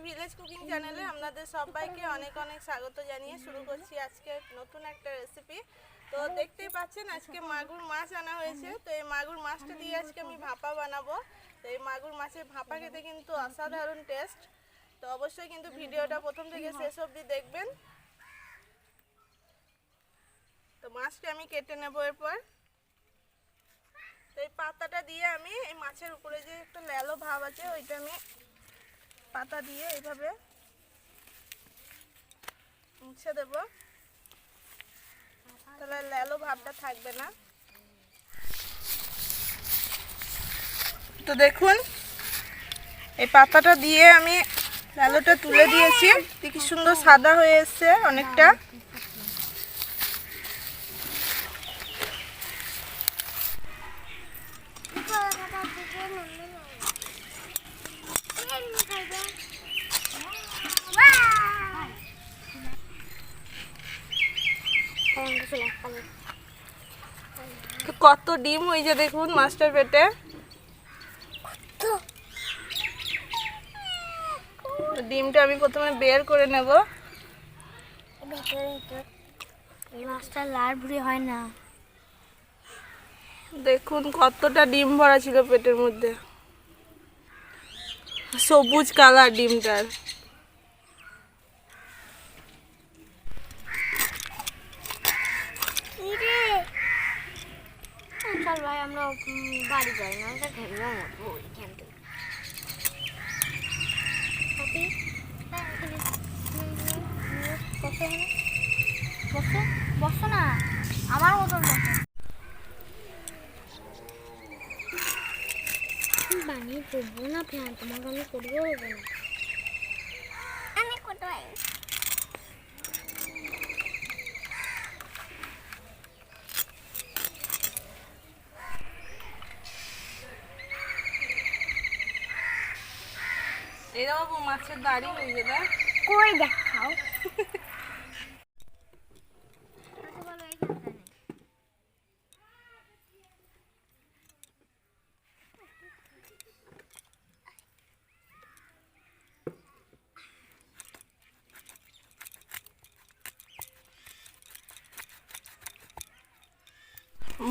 Village cooking চ্যানেলে আপনাদের সবাইকে অনেক অনেক স্বাগত জানিয়ে শুরু করছি আজকে নতুন একটা রেসিপি। তো দেখতেই পাচ্ছেন আজকে মাগুর মাছ আনা হয়েছে। তো এই মাগুর মাছটা দিয়ে আজকে আমি ভাপা বানাবো। তো এই মাগুর মাছের ভাপা খেতে কিন্তু অসাধারণ টেস্ট। তো অবশ্যই কিন্তু ভিডিওটা প্রথম থেকে শেষ অবধি দেখবেন। তো মাছটা আমি কেটে নেবো এরপর। তো এই পাতাটা দিয়ে আমি এই মাছের উপরে যে একটা লেলো ভাব আছে ওইটা আমি পাতা দিয়ে এইভাবে মুছে দেব, তাহলে লেলো ভাবটা থাকবে না। তো দেখুন এই পাতাটা দিয়ে আমি লেলোটা তুলে দিয়েছি, কি সুন্দর সাদা হয়ে এসছে অনেকটা। কত ডিম হয়েছে দেখুন মাছটার পেটে। ডিমটা আমি প্রথমে বের করে নেব। মাছটা লাল ভুড়ি হয় না। দেখুন কতটা ডিম ভরা ছিল পেটের মধ্যে, সবুজ কালার ডিমটার। চল ভাই আমরা বাড়ি যাই না, আমরা ঘেমে মরবো ওইখান থেকে। বসো বসো না, আমার মতন বসো। বানিয়ে দেবো না ফ্যান, তোমাকে আমি করবো হবে না। আমি কোথায় এরা বাবু মাছের দাড়ি হয়ে যাবে, কই দেখাও।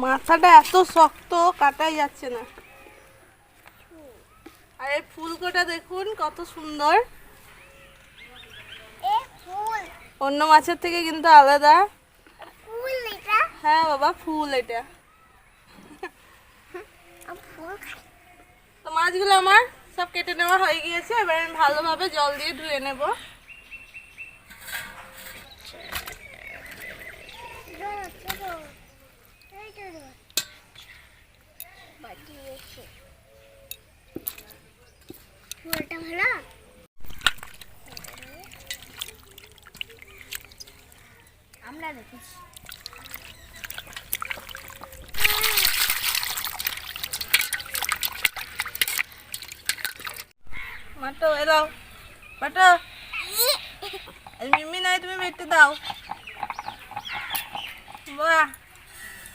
মাথাটা এত শক্ত কাটাই যাচ্ছে না। আর এই ফুলকোটা দেখুন কত সুন্দর, অন্য মাছের থেকে কিন্তু আলাদা। হ্যাঁ বাবা ফুল এটা। তো মাছগুলো আমার সব কেটে নেওয়া হয়ে গিয়েছে, এবার আমি ভালোভাবে জল দিয়ে ধুয়ে নেব। আমরা দেখেছি মাটো এলাও মাটো, মিমি নাই তুমি বেটে দাও। বাহ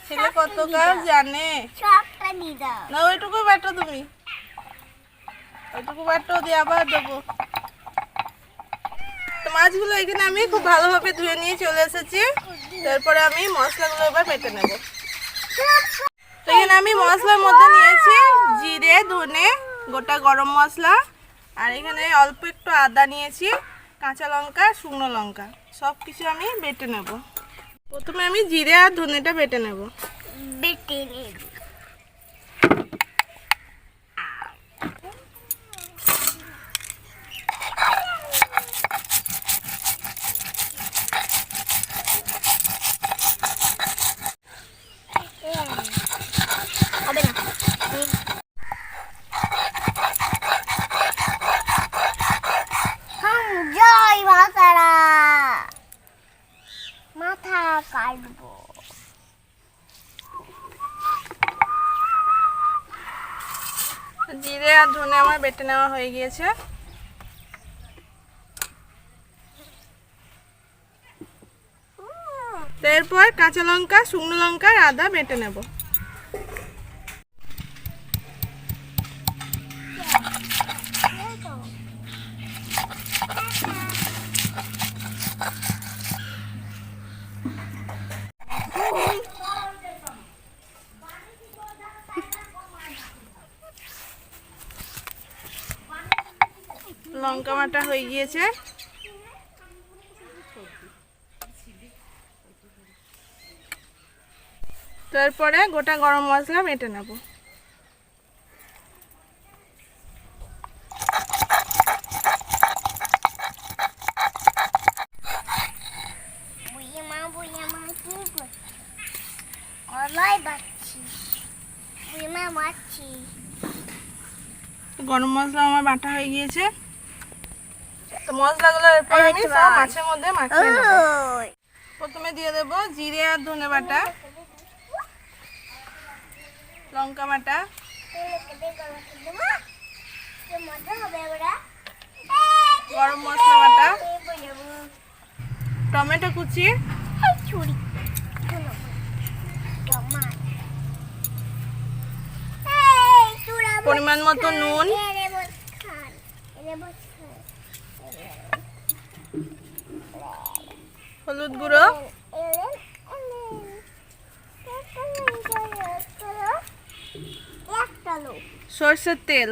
ছেলে কত কাজ জানে। না ওইটুকু বাটো, তুমি ওইটুকু বাটো দিয়ে আবার দেবো। তো মাছগুলো এখানে আমি খুব ভালোভাবে ধুয়ে নিয়ে চলে এসেছি। তারপরে আমি মশলাগুলো এবার বেটে নেব। তো এখানে আমি মশলার মধ্যে নিয়েছি জিরে, ধনে, গোটা গরম মশলা, আর এখানে অল্প একটু আদা নিয়েছি, কাঁচা লঙ্কা, শুকনো লঙ্কা, সব কিছু আমি বেটে নেব। প্রথমে আমি জিরে আর ধনেটা বেটে নেব। বেটে নেব। হবে না জয় মাতারা, মাথা কাটবো। জিরে আর ধনে আমার বেটে নেওয়া হয়ে গিয়েছে। এরপর কাঁচা লঙ্কা, শুকনো লঙ্কা আর আদা বেটে নেব। লঙ্কা বাটা হয়ে গিয়েছে। তারপরে গোটা গরম মশলা বেটে নেব। গরম মশলা আমার বাটা হয়ে গিয়েছে। তো মশলাগুলো এরপর আমি সব মাছের মধ্যে মাখিয়ে নেব। প্রথমে দিয়ে দেব জিরে আর ধনে বাটা, লঙ্কা বাটা, গরম মশলা বাটা, টমেটো কুচি, পরিমাণ মতো নুন, হলুদ গুঁড়ো, সরষের তেল,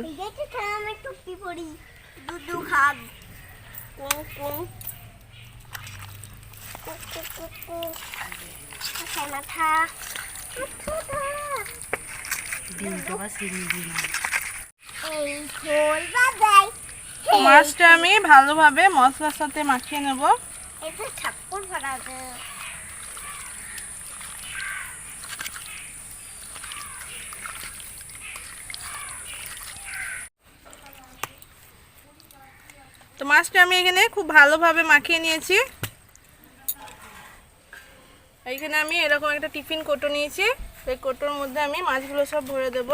মাছটা আমি ভালোভাবে মশলার সাথে মাখিয়ে নেব। তো মাছটা আমি এখানে খুব ভালোভাবে মাখিয়ে নিয়েছি। এইখানে আমি এরকম একটা টিফিন কৌটো নিয়েছি, এই কৌটোর মধ্যে আমি মাছগুলো সব ভরে দেব।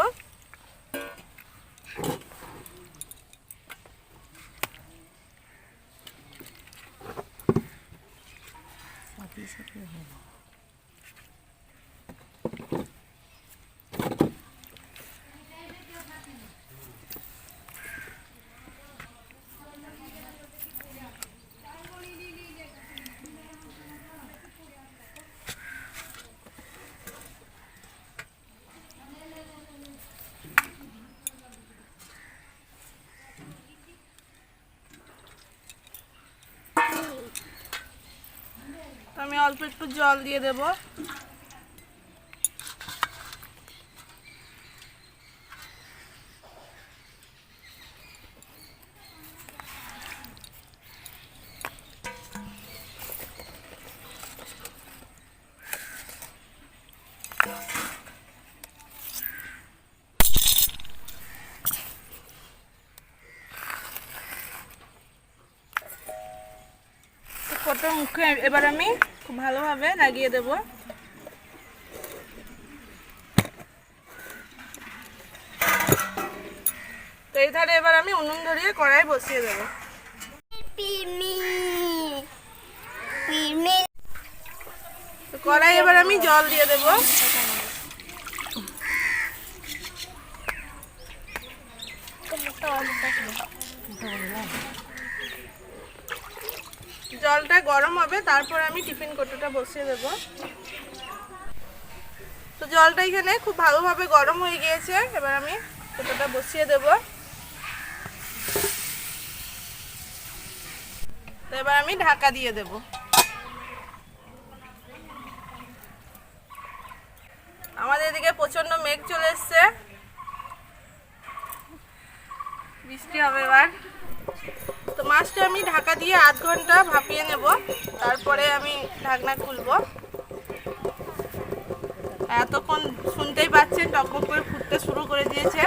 আমি অল্প একটু জল দিয়ে দেব। কৌটোর মুখে এবার আমি খুব ভালোভাবে লাগিয়ে দেব। তো এই ধারে এবার আমি উনুন ধরিয়ে কড়াই বসিয়ে দেব। কড়াই এবার আমি জল দিয়ে দেব। জলটা গরম হবে, তারপর আমি টিফিন কৌটোটা বসিয়ে দেব। তো জলটা এখানে খুব ভালোভাবে গরম হয়ে গিয়েছে, এবার আমি কৌটোটা বসিয়ে দেব। তো এবার আমি ঢাকা দিয়ে দেব। আমাদের এদিকে প্রচন্ড মেঘ চলে এসছে, বৃষ্টি হবে এবার। তো মাছটা আমি ঢাকা দিয়ে আধ ঘন্টা ভাপিয়ে নেব, তারপরে আমি ঢাকনা খুলব। এতক্ষণ শুনতেই পাচ্ছেন টকবক করে ফুটতে শুরু করে দিয়েছে।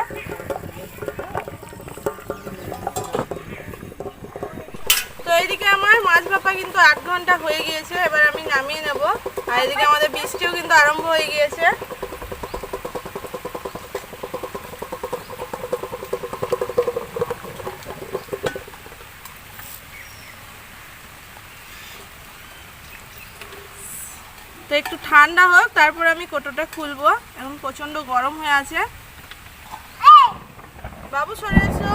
তো এইদিকে আমার মাছ ভাপা কিন্তু 8 ঘন্টা হয়ে গিয়েছে, এবার আমি নামিয়ে নেব। আর এদিকে আমাদের বৃষ্টিও কিন্তু আরম্ভ হয়ে গিয়েছে। তো একটু ঠান্ডা হোক, তারপর আমি কৌটোটা খুলবো। এখন প্রচন্ড গরম হয়ে আছে। বাবু সরে এসো।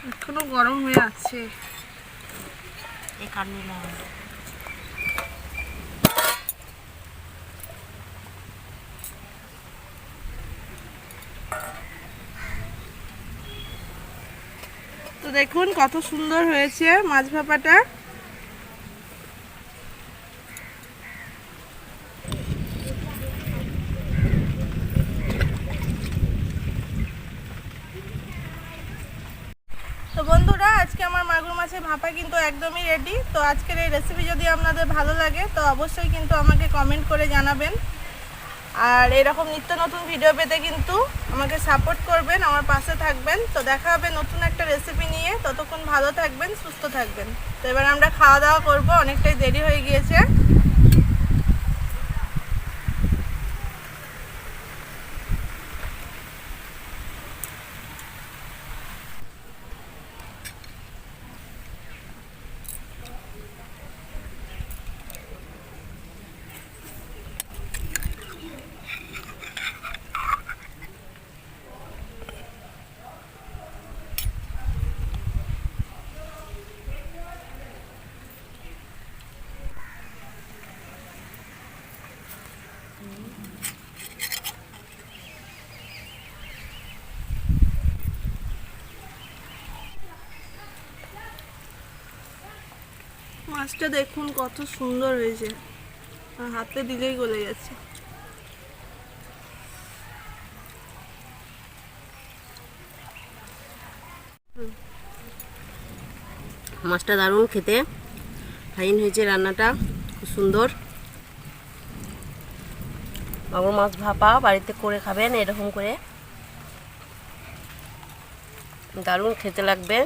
এখনো গরম হয়ে আছে। তো দেখুন কত সুন্দর হয়েছে মাছ ভাপাটা। তো বন্ধুরা, আজকে আমার মাগুর মাছের ভাপা কিন্তু একদমই রেডি। তো আজকের এই রেসিপি যদি আপনাদের ভালো লাগে তো অবশ্যই কিন্তু আমাকে কমেন্ট করে জানাবেন। আর এরকম নিত্য নতুন ভিডিও পেতে কিন্তু আমাকে সাপোর্ট করবেন, আমার পাশে থাকবেন। তো দেখা হবে নতুন একটা রেসিপি নিয়ে। ততক্ষণ ভালো থাকবেন, সুস্থ থাকবেন। তো এবার আমরা খাওয়া দাওয়া করবো, অনেকটাই দেরি হয়ে গিয়েছে। মাছটা দেখুন কত সুন্দর হয়েছে, হাতে দিলেই গলে যাচ্ছে। মাছটা দারুণ খেতে, ফাইন হয়েছে রান্নাটা, খুব সুন্দর। মাগুর মাছ ভাপা বাড়িতে করে খাবেন এরকম করে, দারুণ খেতে লাগবে।